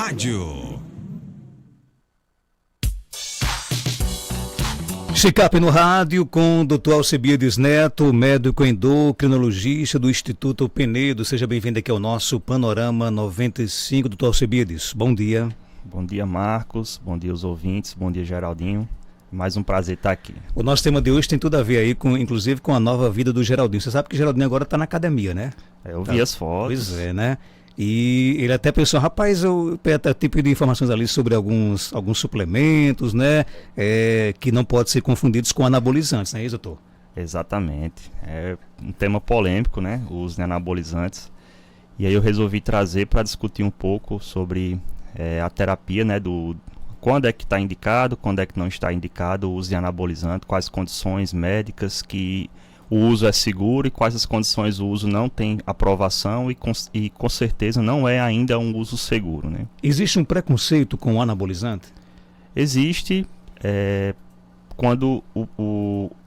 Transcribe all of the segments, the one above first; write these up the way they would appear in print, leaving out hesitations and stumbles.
rádio. Check-up no rádio com o Dr. Alcebiades Neto, médico endocrinologista do Instituto Penedo. Seja bem-vindo aqui ao nosso Panorama 95, Dr. Alcebiades. Bom dia. Bom dia, Marcos. Bom dia aos ouvintes. Bom dia, Geraldinho. Mais um prazer estar aqui. O nosso tema de hoje tem tudo a ver aí, inclusive com a nova vida do Geraldinho. Você sabe que o Geraldinho agora está na academia, né? Eu vi as fotos. Pois é, né? E ele até pensou, rapaz, eu até tipo de informações ali sobre alguns suplementos, né? Que não podem ser confundidos com anabolizantes, não é isso, doutor? Exatamente. É um tema polêmico, né? O uso de anabolizantes. E aí eu resolvi trazer para discutir um pouco sobre a terapia, né? Quando é que está indicado, quando é que não está indicado o uso de anabolizante, quais condições médicas que o uso é seguro e quais as condições o uso não tem aprovação e com certeza não é ainda um uso seguro, né? Existe um preconceito com o anabolizante? Existe quando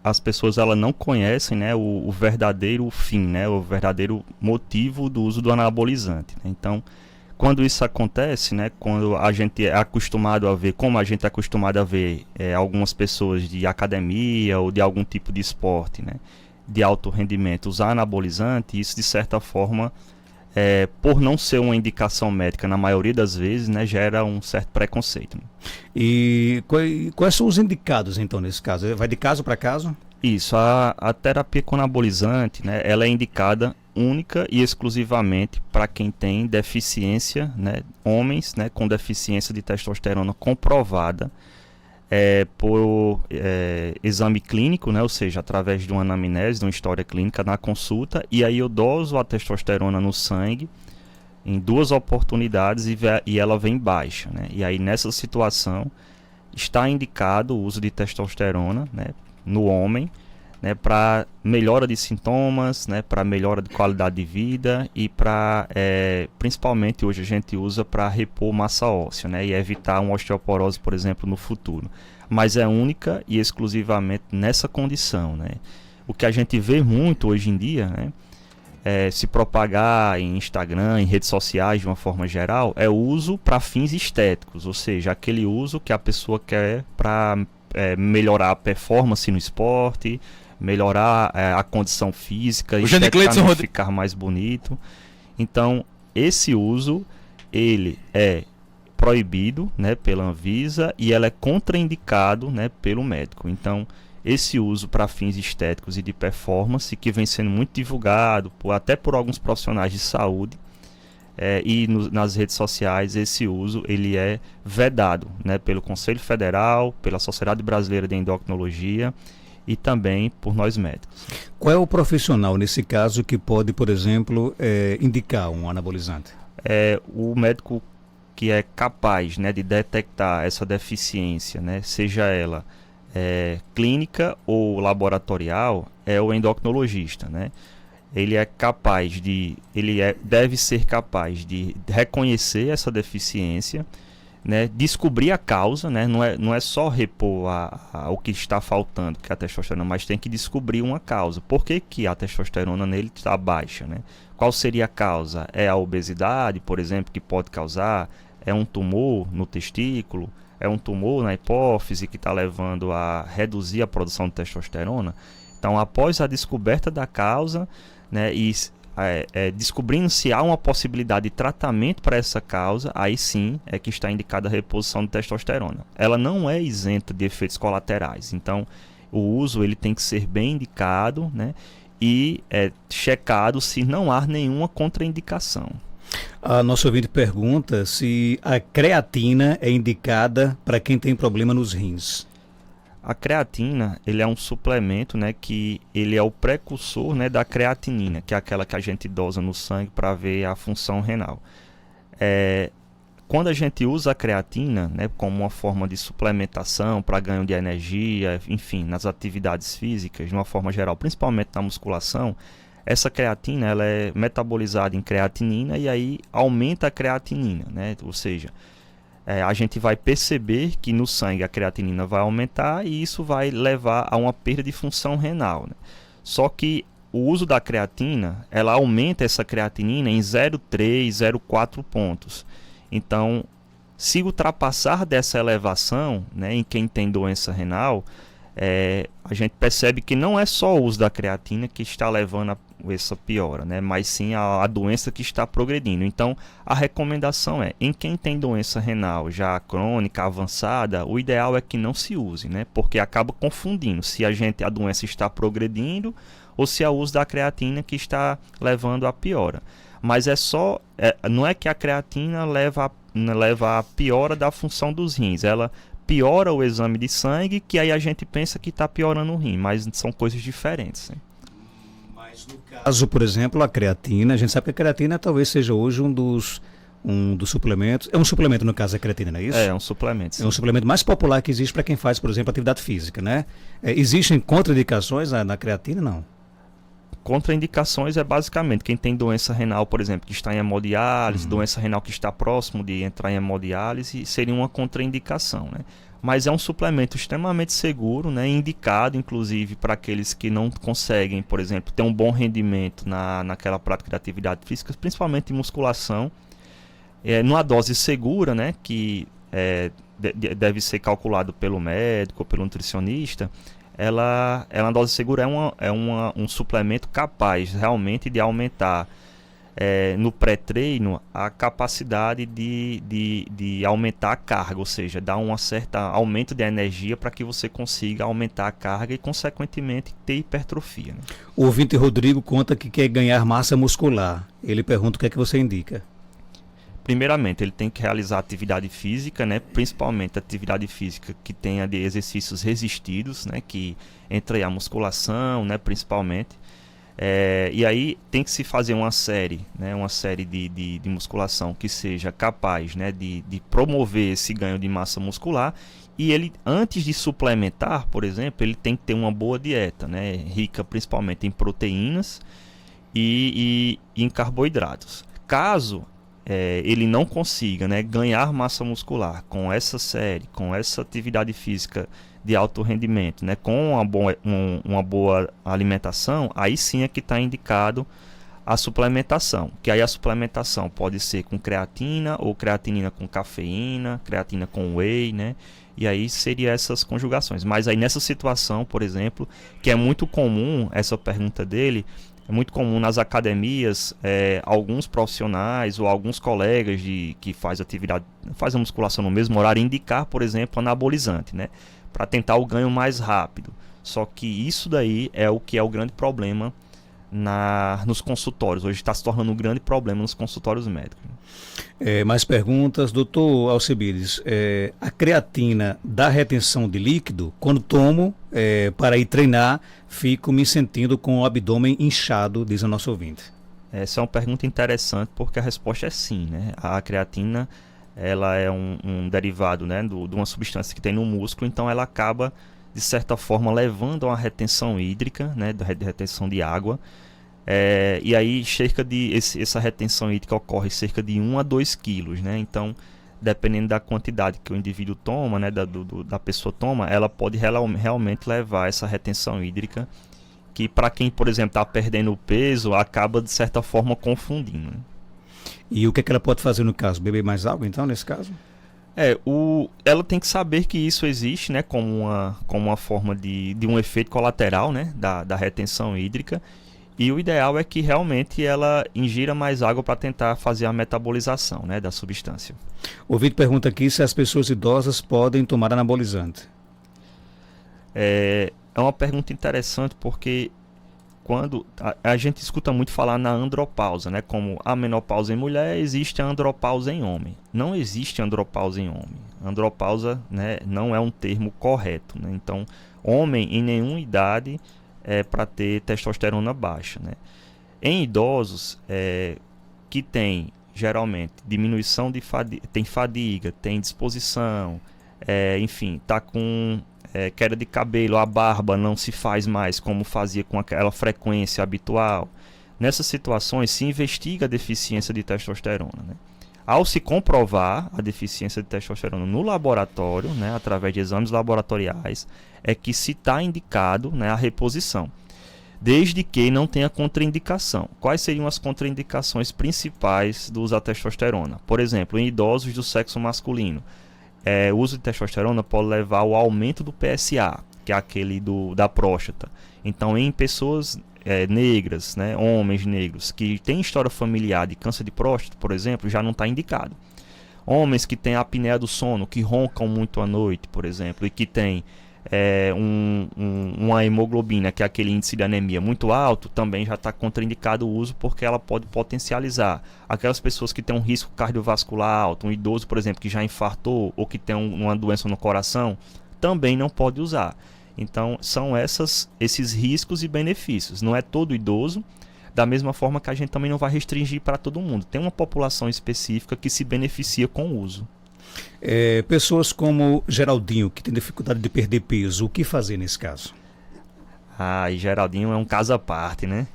as pessoas não conhecem, né, o verdadeiro fim, né, o verdadeiro motivo do uso do anabolizante, né? Então, quando isso acontece, né, quando a gente é acostumado a ver, como a gente é acostumado a ver algumas pessoas de academia ou de algum tipo de esporte, né, de alto rendimento usar anabolizante, isso de certa forma, por não ser uma indicação médica na maioria das vezes, né, gera um certo preconceito. E quais são os indicados então nesse caso? Vai de caso para caso? Isso, a terapia com anabolizante, né, ela é indicada única e exclusivamente para quem tem deficiência, né, homens, né, com deficiência de testosterona comprovada por exame clínico, né, ou seja, através de uma anamnese, de uma história clínica na consulta, e aí eu doso a testosterona no sangue em 2 oportunidades e ela vem baixa, né, e aí nessa situação está indicado o uso de testosterona, né, no homem, né, para melhora de sintomas, né, para melhora de qualidade de vida e para, principalmente hoje a gente usa para repor massa óssea, né, e evitar uma osteoporose, por exemplo, no futuro. Mas é única e exclusivamente nessa condição, né. O que a gente vê muito hoje em dia, né, se propagar em Instagram, em redes sociais de uma forma geral, é o uso para fins estéticos, ou seja, aquele uso que a pessoa quer para melhorar a performance no esporte, melhorar a condição física, esteticamente ficar mais bonito. Então, esse uso, ele é proibido, né, pela Anvisa e ela é contraindicado, né, pelo médico. Então, esse uso para fins estéticos e de performance, que vem sendo muito divulgado até por alguns profissionais de saúde, nas redes sociais, esse uso ele é vedado, né, pelo Conselho Federal, pela Sociedade Brasileira de Endocrinologia e também por nós médicos. Qual é o profissional, nesse caso, que pode, por exemplo, indicar um anabolizante? O médico que é capaz, né, de detectar essa deficiência, né, seja ela clínica ou laboratorial, é o endocrinologista, né? Ele deve ser capaz de reconhecer essa deficiência, né, descobrir a causa, né, não é só repor o que está faltando, que é a testosterona, mas tem que descobrir uma causa. Por que a testosterona nele está baixa, né? Qual seria a causa? É a obesidade, por exemplo, que pode causar? É um tumor no testículo? É um tumor na hipófise que está levando a reduzir a produção de testosterona? Então, após a descoberta da causa, né, e descobrindo se há uma possibilidade de tratamento para essa causa, aí sim é que está indicada a reposição de testosterona. Ela não é isenta de efeitos colaterais, então o uso ele tem que ser bem indicado, né, e checado se não há nenhuma contraindicação. A nossa ouvinte pergunta se a creatina é indicada para quem tem problema nos rins. A creatina, ele é um suplemento, né, que ele é o precursor, né, da creatinina, que é aquela que a gente dosa no sangue para ver a função renal. Quando a gente usa a creatina, né, como uma forma de suplementação para ganho de energia, enfim, nas atividades físicas, de uma forma geral, principalmente na musculação, essa creatina ela é metabolizada em creatinina e aí aumenta a creatinina, né, ou seja, a gente vai perceber que no sangue a creatinina vai aumentar e isso vai levar a uma perda de função renal, né? Só que o uso da creatina, ela aumenta essa creatinina em 0,3, 0,4 pontos. Então, Se ultrapassar dessa elevação, né, em quem tem doença renal, a gente percebe que não é só o uso da creatina que está levando a essa piora, né, mas sim a doença que está progredindo. Então, a recomendação em quem tem doença renal já crônica, avançada, o ideal é que não se use, né, porque acaba confundindo se a doença está progredindo ou se é o uso da creatina que está levando à piora. Mas não é que a creatina leva à piora da função dos rins, ela piora o exame de sangue, que aí a gente pensa que está piorando o rim, mas são coisas diferentes. Né? Mas no caso, por exemplo, a creatina, a gente sabe que a creatina talvez seja hoje um dos suplementos. É um suplemento, no caso, a creatina, não é isso? É um suplemento. Sim. É um suplemento mais popular que existe para quem faz, por exemplo, atividade física, né? Existem contraindicações na creatina, não? Contraindicações é basicamente quem tem doença renal, por exemplo, que está em hemodiálise, doença renal que está próximo de entrar em hemodiálise, seria uma contraindicação, né? Mas é um suplemento extremamente seguro, né? Indicado, inclusive, para aqueles que não conseguem, por exemplo, ter um bom rendimento naquela prática de atividade física, principalmente em musculação, numa dose segura, né? Que deve ser calculado pelo médico ou pelo nutricionista. Ela uma dose segura, um suplemento capaz realmente de aumentar no pré-treino a capacidade de aumentar a carga, ou seja, dar um certo aumento de energia para que você consiga aumentar a carga e, consequentemente, ter hipertrofia. Né? O ouvinte Rodrigo conta que quer ganhar massa muscular. Ele pergunta o que é que você indica. Primeiramente, ele tem que realizar atividade física, né? Principalmente atividade física que tenha de exercícios resistidos, né? Que entra aí a musculação, né? Principalmente. E aí tem que se fazer uma série, né? Uma série de musculação que seja capaz, né? De promover esse ganho de massa muscular. E ele, antes de suplementar, por exemplo, ele tem que ter uma boa dieta, né? Rica principalmente em proteínas e em carboidratos. Caso ele não consiga, né, ganhar massa muscular com essa série, com essa atividade física de alto rendimento, né, com uma boa alimentação, aí sim é que está indicado a suplementação. Que aí a suplementação pode ser com creatina ou creatinina com cafeína, creatina com whey, né? E aí seria essas conjugações. Mas aí nessa situação, por exemplo, que é muito comum, essa pergunta dele, é muito comum nas academias, alguns profissionais ou alguns colegas que faz a musculação no mesmo horário, indicar, por exemplo, anabolizante, né? Para tentar o ganho mais rápido. Só que isso daí é o que é o grande problema nos consultórios. Hoje está se tornando um grande problema nos consultórios médicos. Mais perguntas, doutor Alcebiades. A creatina dá retenção de líquido? Quando tomo para ir treinar, fico me sentindo com o abdômen inchado, diz o nosso ouvinte. Essa é uma pergunta interessante porque a resposta é sim, né? A creatina ela é um derivado, né, de uma substância que tem no músculo, então ela acaba, de certa forma, levando a uma retenção hídrica, né, de retenção de água. E aí essa retenção hídrica ocorre cerca de 1 a 2 quilos, né? Então, dependendo da quantidade que o indivíduo toma, né, da pessoa toma, ela pode realmente levar essa retenção hídrica, que para quem, por exemplo, está perdendo peso, acaba de certa forma confundindo. Né? E o que ela pode fazer no caso? Beber mais água, então, nesse caso? Ela tem que saber que isso existe, né, como uma forma de um efeito colateral, né, da retenção hídrica. E o ideal é que realmente ela ingira mais água para tentar fazer a metabolização, né, da substância. O Vitor pergunta aqui se as pessoas idosas podem tomar anabolizante. É uma pergunta interessante porque quando a gente escuta muito falar na andropausa, né, como a menopausa em mulher, existe a andropausa em homem. Não existe andropausa em homem. Andropausa, né, não é um termo correto, né? Então, homem em nenhuma idade para ter testosterona baixa, né? Em idosos que tem geralmente diminuição de tem fadiga, tem disposição, enfim, tá com queda de cabelo, a barba não se faz mais como fazia com aquela frequência habitual. Nessas situações se investiga a deficiência de testosterona, né? Ao se comprovar a deficiência de testosterona no laboratório, né, através de exames laboratoriais, é que se está indicado, né, a reposição. desde que não tenha contraindicação. Quais seriam as contraindicações principais do uso da testosterona? Por exemplo, em idosos do sexo masculino, o uso de testosterona pode levar ao aumento do PSA, que é aquele da próstata. Então, em pessoas negras, né, homens negros, que têm história familiar de câncer de próstata, por exemplo, já não está indicado. Homens que têm apneia do sono, que roncam muito à noite, por exemplo, e que têm uma hemoglobina, que é aquele índice de anemia muito alto, também já está contraindicado o uso, porque ela pode potencializar. Aquelas pessoas que têm um risco cardiovascular alto, um idoso, por exemplo, que já infartou ou que tem uma doença no coração, também não pode usar. Então, são esses riscos e benefícios. Não é todo idoso, da mesma forma que a gente também não vai restringir para todo mundo. Tem uma população específica que se beneficia com o uso. Pessoas como Geraldinho, que tem dificuldade de perder peso, o que fazer nesse caso? E Geraldinho é um caso à parte, né?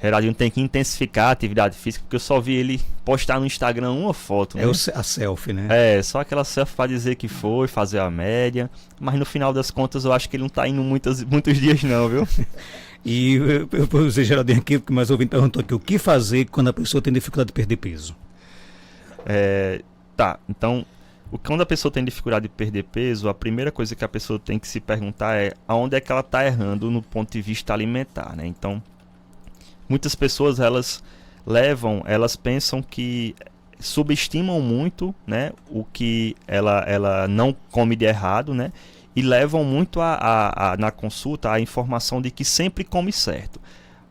Geraldinho tem que intensificar a atividade física, porque eu só vi ele postar no Instagram uma foto, né? A selfie, né? Só aquela selfie para dizer que foi, fazer a média, mas no final das contas eu acho que ele não está indo muitos dias não, viu? E eu vou dizer, Geraldinho, aqui, porque mais ouvinte perguntou aqui, o que fazer quando a pessoa tem dificuldade de perder peso? Então, quando a pessoa tem dificuldade de perder peso, a primeira coisa que a pessoa tem que se perguntar é aonde é que ela está errando no ponto de vista alimentar, né? Então, muitas pessoas, elas pensam que subestimam muito, né, o que ela não come de errado, né? E levam muito na consulta a informação de que sempre come certo.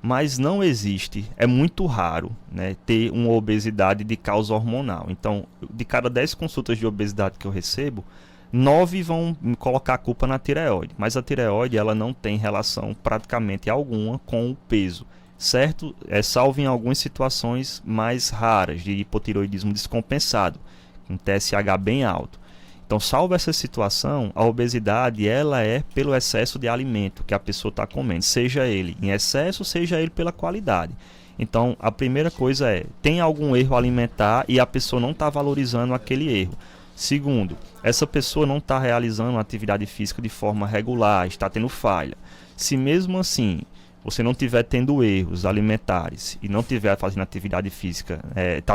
Mas não existe, é muito raro, né, ter uma obesidade de causa hormonal. Então, de cada 10 consultas de obesidade que eu recebo, 9 vão me colocar a culpa na tireoide. Mas a tireoide, ela não tem relação praticamente alguma com o peso, certo? Salvo em algumas situações mais raras de hipotireoidismo descompensado, com TSH bem alto. Então, salvo essa situação, a obesidade ela é pelo excesso de alimento que a pessoa está comendo, seja ele em excesso, seja ele pela qualidade. Então, a primeira coisa tem algum erro alimentar e a pessoa não está valorizando aquele erro. Segundo, essa pessoa não está realizando uma atividade física de forma regular, está tendo falha. Se mesmo assim você não estiver tendo erros alimentares e não estiver fazendo atividade física,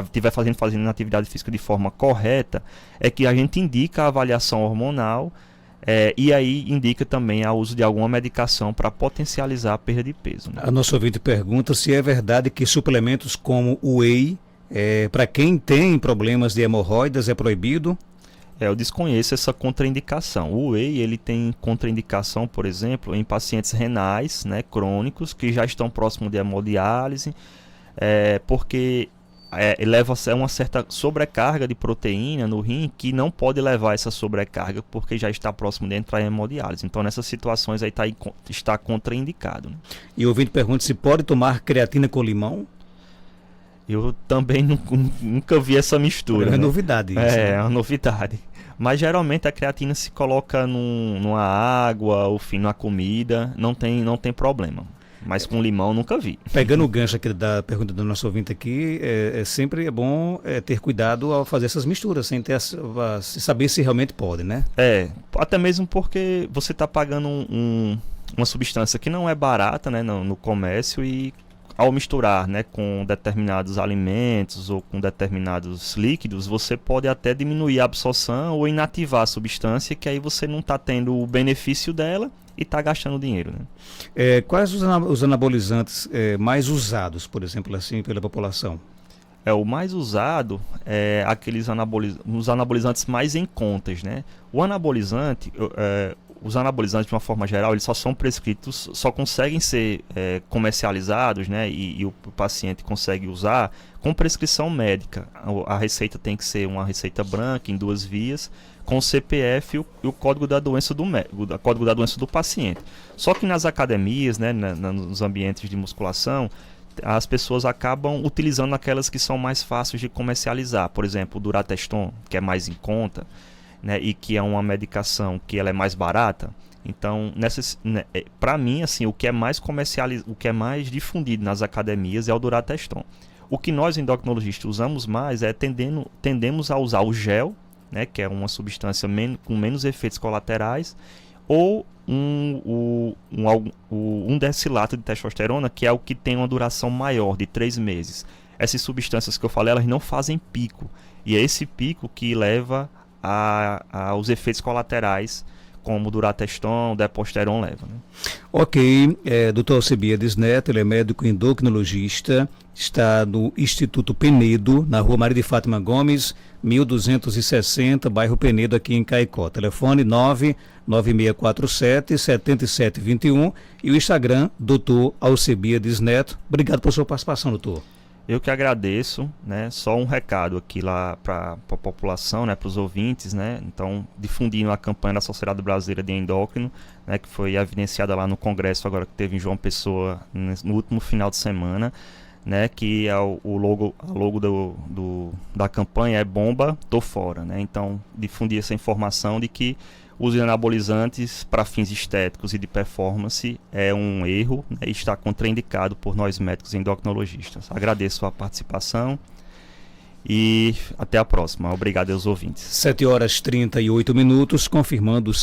estiver fazendo atividade física de forma correta, é que a gente indica a avaliação hormonal e aí indica também o uso de alguma medicação para potencializar a perda de peso, né? A nossa ouvinte pergunta se é verdade que suplementos como o whey, para quem tem problemas de hemorroidas, é proibido? Eu desconheço essa contraindicação. O whey, ele tem contraindicação, por exemplo, em pacientes renais, né, crônicos, que já estão próximos de hemodiálise, porque leva a uma certa sobrecarga de proteína no rim, que não pode levar essa sobrecarga, porque já está próximo de entrar em hemodiálise. Então, nessas situações aí está contraindicado, né? E o ouvinte pergunta se pode tomar creatina com limão? Eu também nunca vi essa mistura. É novidade isso. É uma novidade. Mas geralmente a creatina se coloca numa água ou na comida, não tem problema. Mas com limão nunca vi. Pegando o gancho aqui da pergunta do nosso ouvinte aqui, sempre bom ter cuidado ao fazer essas misturas, sem saber se realmente pode, né? Até mesmo porque você está pagando uma substância que não é barata, né, no comércio, e ao misturar, né, com determinados alimentos ou com determinados líquidos, você pode até diminuir a absorção ou inativar a substância, que aí você não está tendo o benefício dela e está gastando dinheiro, né? Quais os anabolizantes mais usados, por exemplo, assim, pela população? O mais usado é os anabolizantes mais em contas, né? Os anabolizantes, de uma forma geral, eles só são prescritos, só conseguem ser comercializados, né, e o paciente consegue usar com prescrição médica. A receita tem que ser uma receita branca, em 2 vias, com o CPF e o código da doença do paciente. Só que nas academias, né, nos ambientes de musculação, as pessoas acabam utilizando aquelas que são mais fáceis de comercializar. Por exemplo, o Durateston, que é mais em conta, né, e que é uma medicação que ela é mais barata. Então, para mim, assim, o que é mais o que é mais difundido nas academias é o Durateston. O que nós endocrinologistas usamos mais tendemos a usar o gel, né, que é uma substância com menos efeitos colaterais, ou um destilato de testosterona, que é o que tem uma duração maior, de 3 meses. Essas substâncias que eu falei, elas não fazem pico. E é esse pico que leva aos efeitos colaterais, como o Durateston, o Deposteron leva. Né? Ok, Dr. Alcebiades Neto, ele é médico endocrinologista, está no Instituto Penedo, na rua Maria de Fátima Gomes, 1260, bairro Penedo, aqui em Caicó. Telefone 99647-7721 e o Instagram, Dr. Alcebiades Neto. Obrigado por sua participação, doutor. Eu que agradeço, né? Só um recado aqui lá para a população, né? Para os ouvintes, né? Então, difundindo a campanha da Sociedade Brasileira de Endócrino, né? Que foi evidenciada lá no congresso agora que teve em João Pessoa no último final de semana, né? Que é o logo da campanha é Bomba, Tô Fora, né? Então, difundir essa informação de que os anabolizantes para fins estéticos e de performance é um erro, né, e está contraindicado por nós médicos endocrinologistas. Agradeço a participação e até a próxima. Obrigado aos ouvintes. 7h38, confirmando